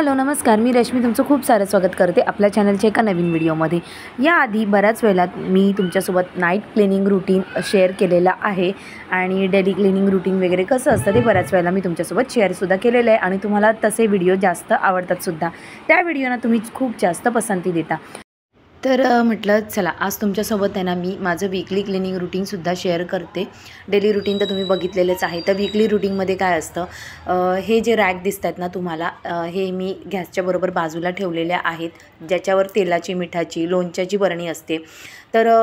Hello नमस्कार, मी रश्मी तुमचं खूप सारं स्वागत करते आपल्या चॅनलच्या एका नवीन व्हिडिओमध्ये। याआधी बऱ्याच वेळेला मी तुमच्यासोबत नाईट क्लिनिंग रूटीन शेअर केलेला आहे आणि डेली क्लिनिंग रूटीन वगैरे कसं असतं ते बऱ्याच वेळेला मी तुमच्यासोबत शेअरसुद्धा केलेलं आहे आणि तुम्हाला तसे व्हिडिओ जास्त आवडतातसुद्धा। त्या व्हिडिओना तुम्ही खूप जास्त पसंती देता। तर म्हटलं चला आज तुमच्यासोबत आहे ना मी माझं वीकली क्लिनिंग रूटीनसुद्धा शेअर करते। डेली रूटीन तर तुम्ही बघितलेलेच आहे। तर वीकली रूटीनमध्ये काय असतं, हे जे रॅक दिसत आहेत ना तुम्हाला, हे मी गॅसच्या बरोबर बाजूला ठेवलेल्या आहेत, ज्याच्यावर तेलाची, मिठाची, लोणच्याची बरणी असते। तर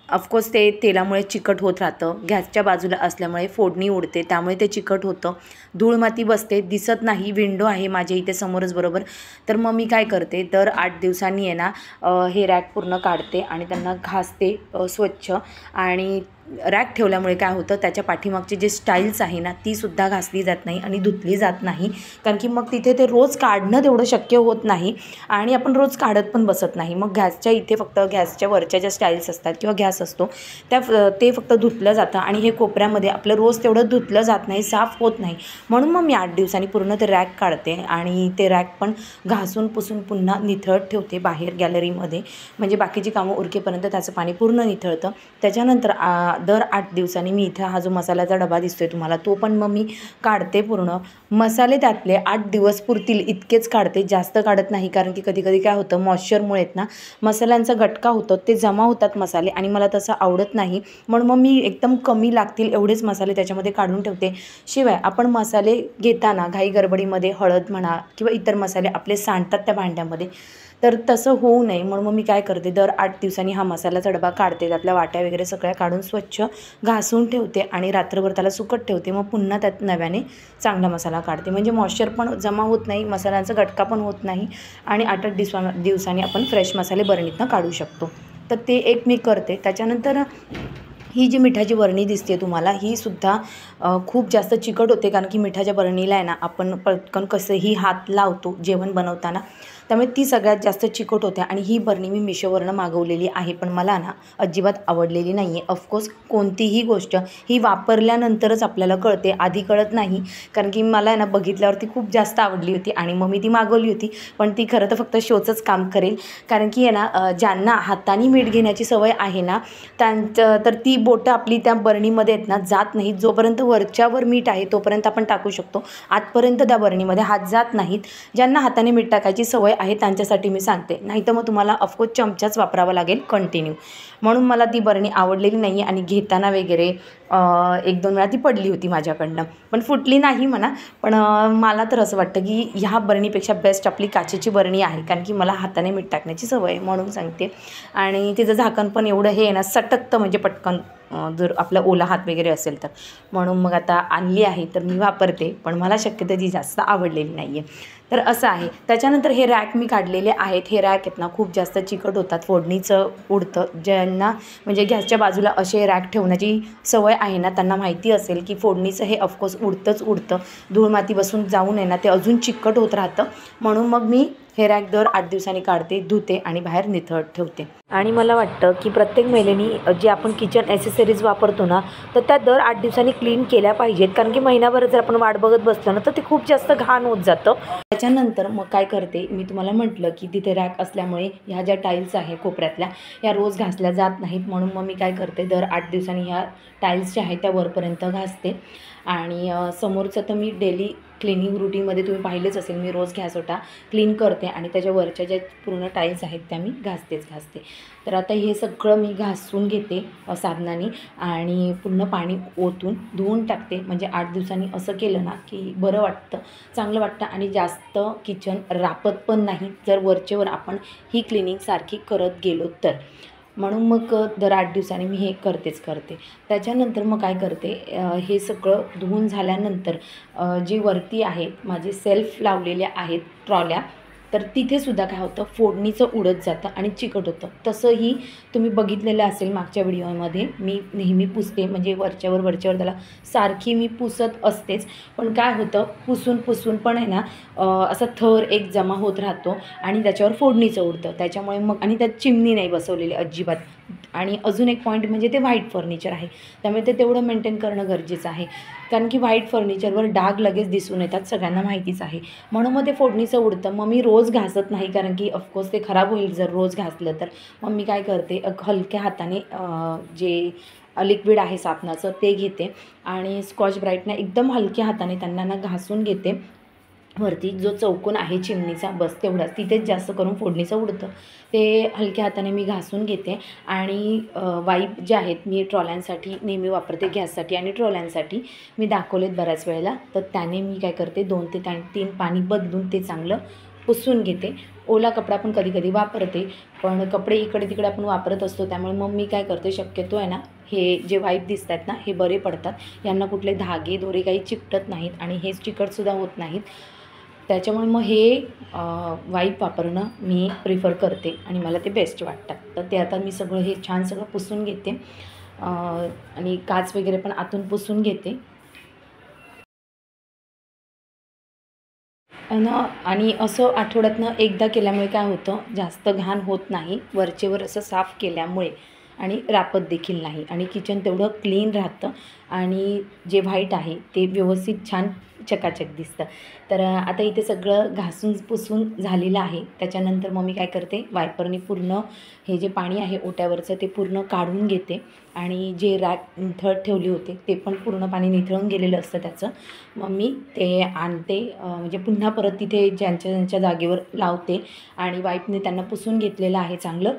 ऑफकोर्स ते तेलामुळे चिकट होत राहतं, गॅसच्या बाजूला असल्यामुळे फोडणी उडते, त्यामुळे ते चिकट होतं, धूळ माती बसते, दिसत नाही। विंडो आहे माझ्या इथे समोरच बरोबर। तर मग मी काय करते, दर 8 दिवसांनी आहे ना हे रॅक पूर्ण काढते आणि त्यांना घासते स्वच्छ। आणि रॅक ठेवल्यामुळे काय होतं, त्याच्या पाठीमागची जे स्टाईल्स आहे ना तीसुद्धा घासली जात नाही आणि धुतली जात नाही, कारण की मग तिथे ते रोज काढणं तेवढं शक्य होत नाही आणि आपण रोज काढत पण बसत नाही। मग गॅसच्या इथे फक्त गॅसच्या वरच्या ज्या स्टाईल्स असतात किंवा गॅस असतो ते फक्त धुतलं जातं आणि हे कोपऱ्यामध्ये आपलं रोज तेवढं धुतलं जात नाही, साफ होत नाही। म्हणून मग मी 8 दिवसांनी पूर्ण ते रॅक काढते आणि ते रॅक पण घासून पुसून पुन्हा निथळत ठेवते बाहेर गॅलरीमध्ये, म्हणजे बाकीची कामं उरकेपर्यंत त्याचं पाणी पूर्ण निथळतं। त्याच्यानंतर दर 8 दिवसांनी मी इथे हा जो मसाल्याचा डबा दिसतोय तुम्हाला तो पण मग मी काढते पूर्ण। मसाले त्यातले 8 दिवस पुरतील इतकेच काढते, जास्त काढत नाही, कारण की कधी कधी काय होतं मॉइश्चरमुळे ना मसाल्यांचा गटका होतो, ते जमा होतात मसाले आणि मला तसं आवडत नाही। म्हणून मग मी एकदम कमी लागतील एवढेच मसाले त्याच्यामध्ये काढून ठेवते। शिवाय आपण मसाले घेताना घाई गडबडीमध्ये हळद म्हणा किंवा इतर मसाले आपले सांडतात त्या भांड्यामध्ये, तर तसं होऊ नये म्हणून मग मी काय करते, दर 8 दिवसांनी हा मसाल्याचा डबा काढते, त्यातल्या वाट्या वगैरे सगळ्या काढून स्वच्छ घासून ठेवते आणि रात्रभर त्याला सुकत ठेवते। मग पुन्हा त्यात नव्याने चांगला मसाला काढते, म्हणजे मॉइश्चर पण जमा होत नाही, मसाल्यांचा गटका पण होत नाही आणि 8-8 दिवसांनी आपण फ्रेश मसाले बरणीतनं काढू शकतो। तर ते एक मी करते। त्याच्यानंतर ही जी मिठाची बरणी दिसते तुम्हाला, ही सुद्धा खूप जास्त चिकट होते, कारण की मिठाच्या बरणीला आहे ना आपण पटकन कसंही हात लावतो जेवण बनवताना, त्यामुळे ती सगळ्यात जास्त चिकट होते। आणि ही बरणी मी मिशोवरनं मागवलेली आहे, पण मला ना अजिबात आवडलेली नाही आहे। ऑफकोर्स कोणतीही गोष्ट ही वापरल्यानंतरच आपल्याला कळते, आधी कळत नाही, कारण की मला आहे ना बघितल्यावरती खूप जास्त आवडली होती आणि मग मी ती मागवली होती, पण ती खरं तर फक्त शोचंच काम करेल, कारण की आहे ना ज्यांना हाताने मीठ घेण्याची सवय आहे ना त्यांचं तर ती बोटं आपली त्या बरणीमध्ये आहेत ना जात नाहीत। जोपर्यंत वरच्यावर मीठ आहे तोपर्यंत आपण टाकू शकतो, आतपर्यंत त्या बरणीमध्ये हात जात नाहीत। ज्यांना हाताने मीठ टाकायची सवय आहे त्यांच्यासाठी मी सांगते, नाही तर मग तुम्हाला ऑफकोर्स चमचाच वापरावा लागेल कंटिन्यू। म्हणून मला ती बरणी आवडलेली नाही आहे आणि घेताना वगैरे 1-2 वेळा ती पडली होती माझ्याकडनं, पण फुटली नाही म्हणा। पण मला तर असं वाटतं की ह्या बरणीपेक्षा बेस्ट आपली काचेची बरणी आहे, कारण की मला हाताने मीठ टाकण्याची सवय आहे म्हणून सांगते। आणि तिचं झाकण पण एवढं हे ना सटकतं, म्हणजे पटकन जर आपला ओला हात वगैरे असेल तर, म्हणून मग आता आणली आहे तर मी वापरते, पण मला शक्यतो ती जास्त आवडलेली नाही आहे। तर असं आहे। त्याच्यानंतर हे रॅक मी काढलेले आहेत, हे रॅक आहेत ना खूप जास्त चिकट होतात, फोडणीचं उडतं। ज्यांना म्हणजे गॅसच्या बाजूला असे रॅक ठेवण्याची सवय आहे ना त्यांना माहिती असेल की फोडणीचं हे ऑफकोर्स उडतं, धूळ माती बसून जाऊ नये ना ते अजून चिकट होत राहतं। म्हणून मग मी हे रॅक दर 8 दिवसांनी काढते, धुते आणि बाहेर निथळत ठेवते। आणि मला वाटतं की प्रत्येक महिलेनी जे आपण किचन ॲसेसरीज वापरतो ना तर त्या दर 8 दिवसांनी क्लीन केल्या पाहिजेत, कारण की महिनाभर जर आपण वाट बघत बसलो ना तर ते खूप जास्त घाण होत जातं। त्याच्यानंतर मग काय करते, मी तुम्हाला म्हटलं की तिथे रॅक असल्यामुळे ह्या ज्या टाईल्स आहे कोपऱ्यातल्या ह्या रोज घासल्या जात नाहीत, म्हणून मग मी काय करते, दर 8 दिवसांनी ह्या टाईल्स ज्या आहेत त्या वरपर्यंत घासते। आणि समोरचं तर मी डेली क्लिनिंग रूटीनमध्ये तुम्ही पाहिलेच असेल, मी रोज गॅसओटा क्लीन करते आणि त्याच्या वरच्या ज्या पूर्ण टाईल्स आहेत त्या मी घासते। तर आता हे सगळं मी घासून घेते साबणाने आणि पूर्ण पाणी ओतून धुवून टाकते, म्हणजे 8 दिवसांनी असं केलं ना की बरं वाटतं, चांगलं वाटतं आणि जास्त किचन रापत पण नाही जर वरचेवर आपण ही क्लिनिंग सारखी करत गेलो तर। म्हणून मग दर 8 दिवसांनी मी हे करते। त्याच्यानंतर मग काय करते, हे सगळं धुवून झाल्यानंतर जी वरती आहेत माझे सेल्फ लावलेल्या आहेत ट्रॉल्या, तर तिथेसुद्धा काय होतं फोडणीचं उडत जातं आणि चिकट होतं। तसंही तुम्ही बघितलेलं असेल मागच्या व्हिडिओमध्ये, मी नेहमी पुसते, म्हणजे वरच्यावर त्याला सारखी मी पुसत असतेच, पण काय होतं पुसून पण आहे ना असा थर एक जमा होत राहतो आणि त्याच्यावर फोडणीचं उडतं, त्याच्यामुळे मग आणि त्यात चिमणी नाही बसवलेली अजिबात, आणि अजून एक पॉईंट म्हणजे ते व्हाईट फर्निचर आहे, त्यामुळे ते तेवढं मेंटेन करणं गरजेचं आहे. कारण की व्हाईट फर्निचरवर डाग लगेच दिसून येतात, सगळ्यांना माहितीच आहे. म्हणून मग ते फोडणीचं उडतं. मग मी रोज घासत नाही, कारण की ऑफकोर्स ते खराब होईल जर रोज घासलं तर. मग मी काय करते, हलक्या हाताने जे लिक्विड आहे साबणाचं ते घेते आणि स्कॉच ब्राईटनं एकदम हलक्या हाताने त्यांना घासून घेते. वरती जो चौकोन आहे चिमणीचा बस तेवढाच, तिथेच जास्त करून फोडणीचं उडतं, ते हलक्या हाताने मी घासून घेते. आणि वाईप जे आहेत मी ट्रॉल्यांसाठी नेहमी वापरते, गॅससाठी आणि ट्रॉल्यांसाठी मी दाखवलेत बऱ्याच वेळेला. तर त्याने मी काय करते, 2 ते 3 पाणी बदलून ते चांगलं पुसून घेते. ओला कपडा पण कधी कधी वापरते, पण कपडे इकडे तिकडे आपण वापरत असतो, त्यामुळे मग मी काय करते, शक्यतो आहे ना हे जे वाईप दिसत आहेत ना हे बरे पडतात. यांना कुठले धागे दोरे काही चिकटत नाहीत आणि हे चिकटसुद्धा होत नाहीत. त्याच्यामुळे मग हे वाईप वापरणं मी प्रिफर करते आणि मला ते बेस्ट वाटतात. तर ते आता मी सगळं हे छान सगळं पुसून घेते आणि काच वगैरे पण आतून पुसून घेते. आणि असं आठवड्यातनं एकदा केल्यामुळे काय होतं, जास्त घाण होत नाही, वरचेवर असं साफ केल्यामुळे, आणि रापत देखील नाही, आणि किचन तेवढं क्लीन राहतं आणि जे व्हाईट आहे ते व्यवस्थित छान चकाचक दिसतं. तर आता इथे सगळं घासून पुसून झालेलं आहे. त्याच्यानंतर मग मी काय करते, वायपरने पूर्ण हे जे पाणी आहे ओट्यावरचं ते पूर्ण काढून घेते आणि जे रॅक निथळ ठेवले होते ते पण पूर्ण पाणी निथळून गेलेलं असतं त्याचं. मग मी ते आणते, म्हणजे पुन्हा परत तिथे ज्यांच्या जागेवर लावते आणि वाईपने त्यांना पुसून घेतलेलं आहे चांगलं.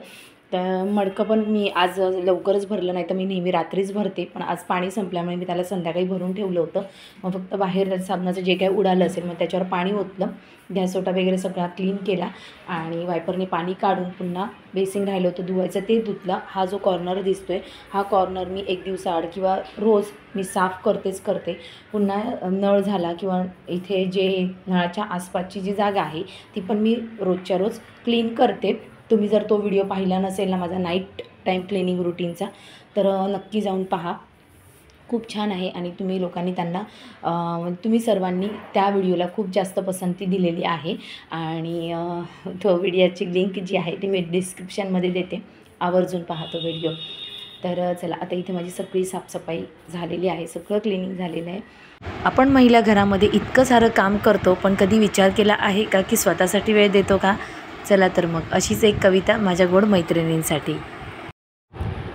तर मडकं पण मी आज लवकरच भरलं, नाही तर मी नेहमी रात्रीच भरते, पण आज पाणी संपल्यामुळे मी त्याला संध्याकाळी भरून ठेवलं होतं. मग फक्त बाहेर साबणाचं जे काही उडालं असेल मग त्याच्यावर पाणी ओतलं, गॅस ओटा वगैरे सगळा क्लीन केला आणि वायपरने पाणी काढून पुन्हा बेसिंग राहिलं होतं धुवायचं ते धुतलं. हा जो कॉर्नर दिसतो आहे हा कॉर्नर मी एक दिवसाआड किंवा रोज मी साफ करते. पुन्हा नळ झाला किंवा इथे जे नळाच्या आसपासची जी जागा आहे ती पण मी रोजच्या रोज क्लीन करते. तुम्ही जर तो व्हिडिओ पाहिला नसेल ना माझा नाईट टाईम क्लिनिंग रुटीनचा, तर नक्की जाऊन पहा, खूप छान आहे. आणि तुम्ही लोकांनी तुम्ही सर्वांनी त्या व्हिडिओला खूप जास्त पसंती दिलेली आहे आणि तो व्हिडिओची लिंक जी आहे ती मी डिस्क्रिप्शनमध्ये देते, आवर्जून पहा तो व्हिडिओ. तर चला, आता इथे माझी सगळी साफसफाई झालेली आहे, सगळं क्लिनिंग झालेलं आहे. आपण महिला घरामध्ये इतकं सारं काम करतो, पण कधी विचार केला आहे का की स्वतःसाठी वेळ देतो का? चला तर मग अशीच एक कविता माझ्या गोड मैत्रिणींसाठी.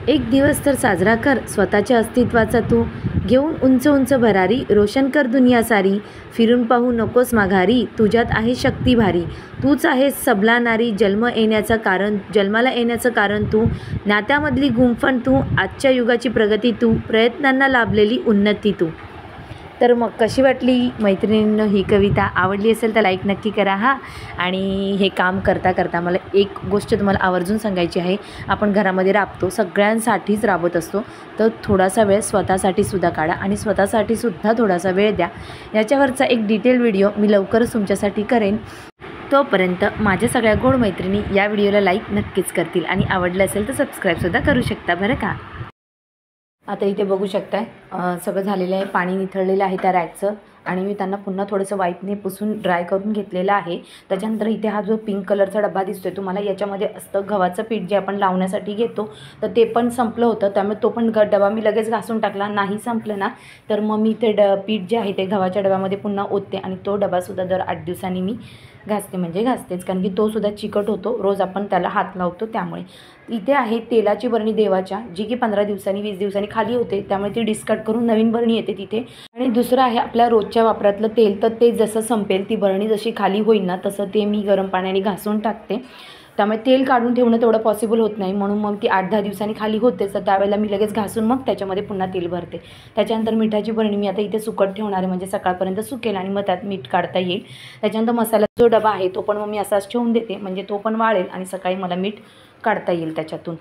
एक दिवस तर साजरा कर स्वतःच्या अस्तित्वाचा तू, घेऊन उंच उंच भरारी, रोशन कर दुनिया सारी, फिरून पाहू नकोस माघारी, तुझ्यात आहे शक्ती भारी, तूच आहेस सबला नारी, जन्माला येण्याचं कारण तू, नात्यामधली गुंफण तू, आजच्या युगाची प्रगती तू, प्रयत्नांना लाभलेली उन्नती तू. तर मग कशी वाटली मैत्रिणींनो ही कविता? आवडली असेल तर लाईक नक्की करा हा. आणि हे काम करता करता मला एक गोष्ट तुम्हाला आवर्जून सांगायची आहे. आपण घरामध्ये राबतो, सगळ्यांसाठीच राबत असतो, तर थोडासा वेळ स्वतःसाठी सुद्धा काढा आणि स्वतःसाठी सुद्धा थोडासा वेळ द्या. याच्यावरचा एक डिटेल व्हिडिओ मी लवकरच तुमच्यासाठी करेन. तोपर्यंत माझ्या सगळ्या गोड मैत्रिणी या व्हिडिओला लाईक नक्कीच करतील आणि आवडलं असेल तर सबस्क्राईबसुद्धा करू शकता बरं का. आता इथे बघू शकताय सगळं झालेलं आहे, पाणी निथळलेलं आहे त्या रॅकचं आणि मी त्यांना पुन्हा थोडंसं वाईपने पुसून ड्राय करून घेतलेलं आहे. त्याच्यानंतर इथे हा जो पिंक कलरचा डबा दिसतोय तुम्हाला, याच्यामध्ये असतं गव्हाचं पीठ जे आपण लावण्यासाठी घेतो, तर ते पण संपलं होतं, त्यामुळे तो पण डबा मी लगेच घासून टाकला. नाही संपलं ना तर मग मी ते पीठ जे आहे ते गव्हाच्या डब्यामध्ये पुन्हा ओतते आणि तो डबासुद्धा दर 8 दिवसांनी मी घासतेच, कारण की तो सुद्धा चिकट होतो, रोज आपण त्याला हात लावतो त्यामुळे. इथे आहे तेलाची बरणी देवाच्या, जी की 15 दिवसांनी 20 दिवसांनी खाली होते, त्यामुळे ती डिस्कार्ड करून नवीन बरणी येते तिथे. आणि दुसरं आहे आपल्या रोजच्या वापरातलं तेल, तर ते जसं संपेल ती बरणी जशी खाली होईल ना तसं ते मी गरम पाण्याने घासून टाकते. त्यामुळे तेल काढून ठेवणं तेवढं पॉसिबल होत नाही, म्हणून मग ती 8-10 दिवसांनी खाली होते, तर त्यावेळेला मी लगेच घासून मग त्याच्यामध्ये पुन्हा तेल भरते. त्याच्यानंतर मिठाची बरणी मी आता इथे सुकट ठेवणार आहे, म्हणजे सकाळपर्यंत सुकेल आणि मग त्यात मीठ काढता येईल. त्याच्यानंतर मसाल्याचा जो डबा आहे तो पण मग मी असाच ठेवून देते, म्हणजे तो पण वाळेल आणि सकाळी मला मीठ काढता येईल त्याच्यातून.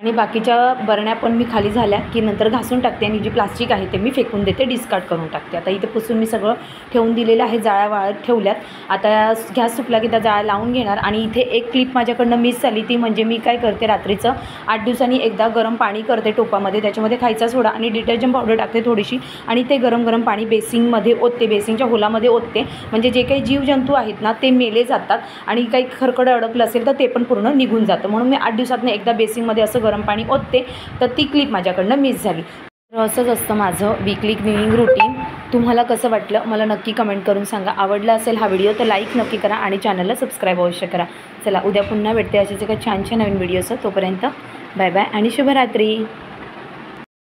आणि बाकीच्या बरण्या पण मी खाली झाल्या की नंतर घासून टाकते आणि जी प्लास्टिक आहे ते मी फेकून देते, डिस्कार्ड करून टाकते. आता इथे पुसून मी सगळं ठेवून दिलेलं आहे, जाळ्या वाळत ठेवल्यात. आता गॅस सुकला की त्या जाळ्या लावून घेणार. आणि इथे एक क्लिप माझ्याकडनं मिस झाली, ती म्हणजे मी काय करते, रात्रीचं 8 दिवसांनी एकदा गरम पाणी करते टोपामध्ये, त्याच्यामध्ये खायचा सोडा आणि डिटर्जंट पावडर टाकते थोडीशी आणि ते गरम पाणी बेसिंगमध्ये ओतते, बेसिंगच्या होलामध्ये ओतते, म्हणजे जे काही जीवजंतू आहेत ना ते मेले जातात आणि काही खरकडं अडकलं असेल तर ते पण पूर्ण निघून जातं. म्हणून मी 8 दिवसातनं एकदा बेसिंगमध्ये असं गरम पाणी ओतते, तर ती क्लिप माझ्याकडनं मिस झाली. तर असंच असतं माझं वीकली क्लिनिंग रुटीन. तुम्हाला कसं वाटलं मला नक्की कमेंट करून सांगा. आवडला असेल हा व्हिडिओ तर लाईक नक्की करा आणि चॅनलला सबस्क्राईब अवश्य करा. चला उद्या पुन्हा भेटते असेच एका छान छान नवीन व्हिडिओचं. तोपर्यंत बाय बाय आणि शुभरात्री.